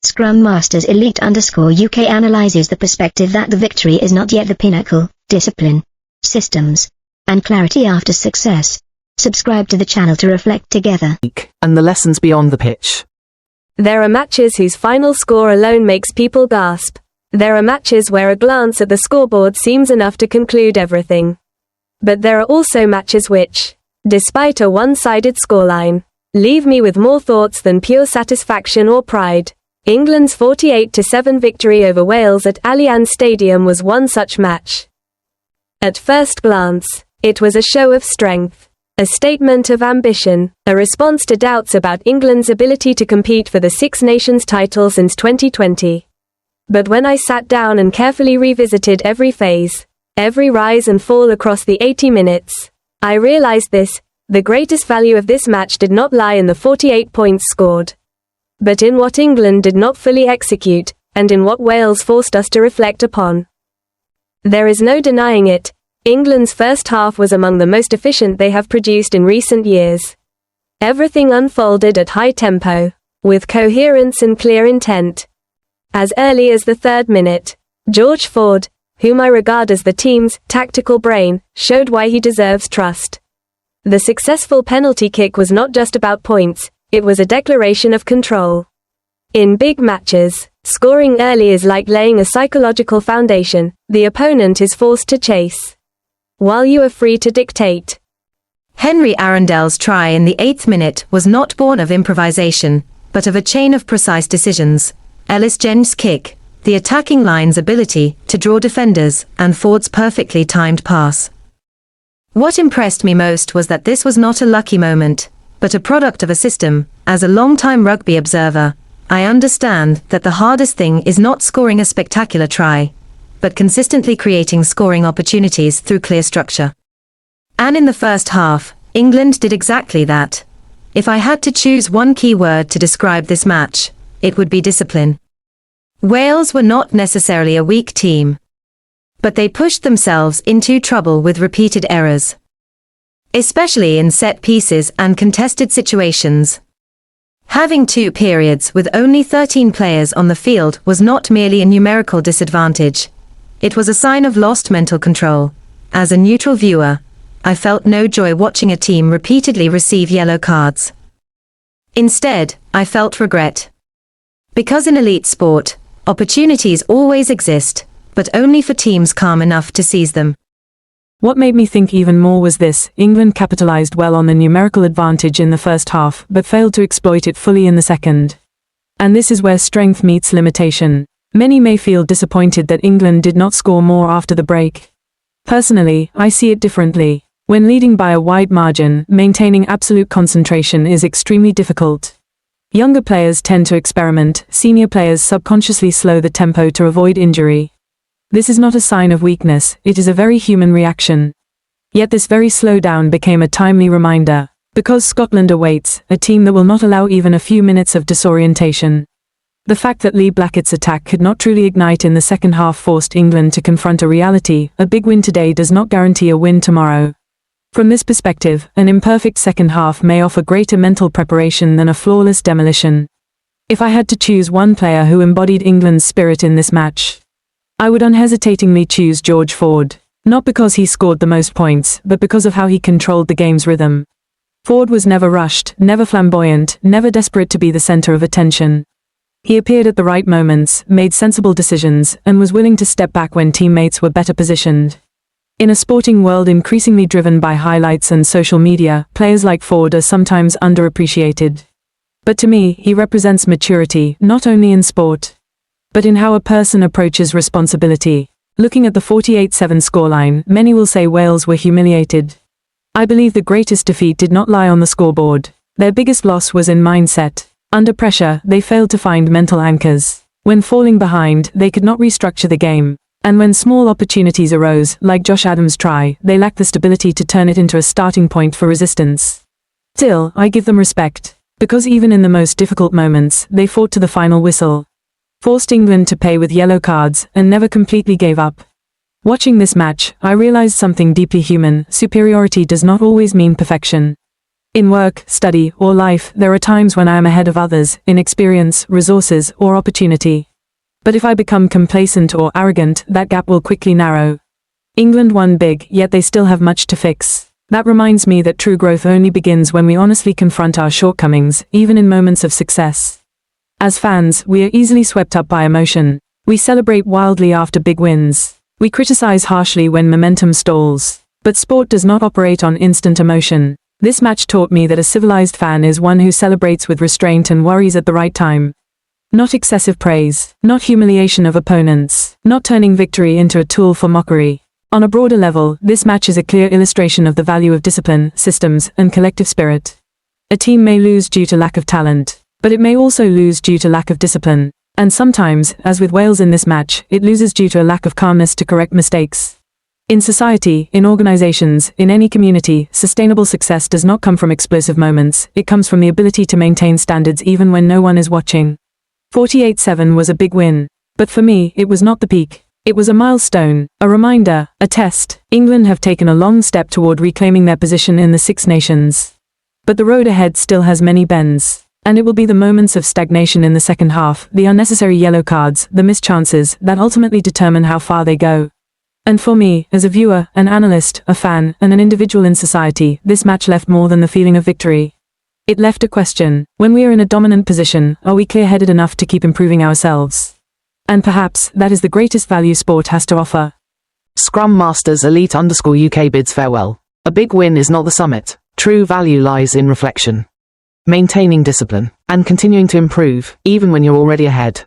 Scrum Masters Elite _UK analyzes the perspective that the victory is not yet the pinnacle, discipline, systems, and clarity after success. Subscribe to the channel to reflect together. And the lessons beyond the pitch. There are matches whose final score alone makes people gasp. There are matches where a glance at the scoreboard seems enough to conclude everything. But there are also matches which, despite a one-sided scoreline, leave me with more thoughts than pure satisfaction or pride. England's 48-7 victory over Wales at Allianz Stadium was one such match. At first glance, it was a show of strength, a statement of ambition, a response to doubts about England's ability to compete for the Six Nations title since 2020. But when I sat down and carefully revisited every phase, every rise and fall across the 80 minutes, I realized the greatest value of this match did not lie in the 48 points scored, but in what England did not fully execute, and in what Wales forced us to reflect upon. There is no denying it, England's first half was among the most efficient they have produced in recent years. Everything unfolded at high tempo, with coherence and clear intent. As early as the 3rd minute, George Ford, whom I regard as the team's tactical brain, showed why he deserves trust. The successful penalty kick was not just about points, it was a declaration of control. In big matches, scoring early is like laying a psychological foundation. The opponent is forced to chase, while you are free to dictate. Henry Arundel's try in the 8th minute was not born of improvisation, but of a chain of precise decisions. Ellis Jen's kick, the attacking line's ability to draw defenders, and Ford's perfectly timed pass. What impressed me most was that this was not a lucky moment, but a product of a system. As a long-time rugby observer, I understand that the hardest thing is not scoring a spectacular try, but consistently creating scoring opportunities through clear structure. And in the first half, England did exactly that. If I had to choose one key word to describe this match, it would be discipline. Wales were not necessarily a weak team, but they pushed themselves into trouble with repeated errors, especially in set pieces and contested situations. Having 2 periods with only 13 players on the field was not merely a numerical disadvantage, it was a sign of lost mental control. As a neutral viewer, I felt no joy watching a team repeatedly receive yellow cards. Instead, I felt regret. Because in elite sport, opportunities always exist, but only for teams calm enough to seize them. What made me think even more was this: England capitalized well on the numerical advantage in the first half, but failed to exploit it fully in the second. And this is where strength meets limitation. Many may feel disappointed that England did not score more after the break. Personally, I see it differently. When leading by a wide margin, maintaining absolute concentration is extremely difficult. Younger players tend to experiment, senior players subconsciously slow the tempo to avoid injury. This is not a sign of weakness, it is a very human reaction. Yet this very slowdown became a timely reminder, because Scotland awaits, a team that will not allow even a few minutes of disorientation. The fact that Lee Blackett's attack could not truly ignite in the second half forced England to confront a reality: a big win today does not guarantee a win tomorrow. From this perspective, an imperfect second half may offer greater mental preparation than a flawless demolition. If I had to choose one player who embodied England's spirit in this match, I would unhesitatingly choose George Ford. Not because he scored the most points, but because of how he controlled the game's rhythm. Ford was never rushed, never flamboyant, never desperate to be the center of attention. He appeared at the right moments, made sensible decisions, and was willing to step back when teammates were better positioned. In a sporting world increasingly driven by highlights and social media, players like Ford are sometimes underappreciated. But to me, he represents maturity, not only in sport, but in how a person approaches responsibility. Looking at the 48-7 scoreline, many will say Wales were humiliated. I believe the greatest defeat did not lie on the scoreboard. Their biggest loss was in mindset. Under pressure, they failed to find mental anchors. When falling behind, they could not restructure the game. And when small opportunities arose, like Josh Adams' try, they lacked the stability to turn it into a starting point for resistance. Still, I give them respect, because even in the most difficult moments, they fought to the final whistle, forced England to pay with yellow cards, and never completely gave up. Watching this match, I realized something deeply human: superiority does not always mean perfection. In work, study, or life, there are times when I am ahead of others, in experience, resources, or opportunity. But if I become complacent or arrogant, that gap will quickly narrow. England won big, yet they still have much to fix. That reminds me that true growth only begins when we honestly confront our shortcomings, even in moments of success. As fans, we are easily swept up by emotion. We celebrate wildly after big wins. We criticize harshly when momentum stalls. But sport does not operate on instant emotion. This match taught me that a civilized fan is one who celebrates with restraint and worries at the right time. Not excessive praise, not humiliation of opponents, not turning victory into a tool for mockery. On a broader level, this match is a clear illustration of the value of discipline, systems, and collective spirit. A team may lose due to lack of talent, but it may also lose due to lack of discipline. And sometimes, as with Wales in this match, it loses due to a lack of calmness to correct mistakes. In society, in organizations, in any community, sustainable success does not come from explosive moments, it comes from the ability to maintain standards even when no one is watching. 48-7 was a big win. But for me, it was not the peak. It was a milestone, a reminder, a test. England have taken a long step toward reclaiming their position in the Six Nations. But the road ahead still has many bends. And it will be the moments of stagnation in the second half, the unnecessary yellow cards, the missed chances, that ultimately determine how far they go. And for me, as a viewer, an analyst, a fan, and an individual in society, this match left more than the feeling of victory. It left a question: when we are in a dominant position, are we clear-headed enough to keep improving ourselves? And perhaps, that is the greatest value sport has to offer. Scrum Masters Elite_UK bids farewell. A big win is not the summit. True value lies in reflection. Maintaining discipline, and continuing to improve, even when you're already ahead.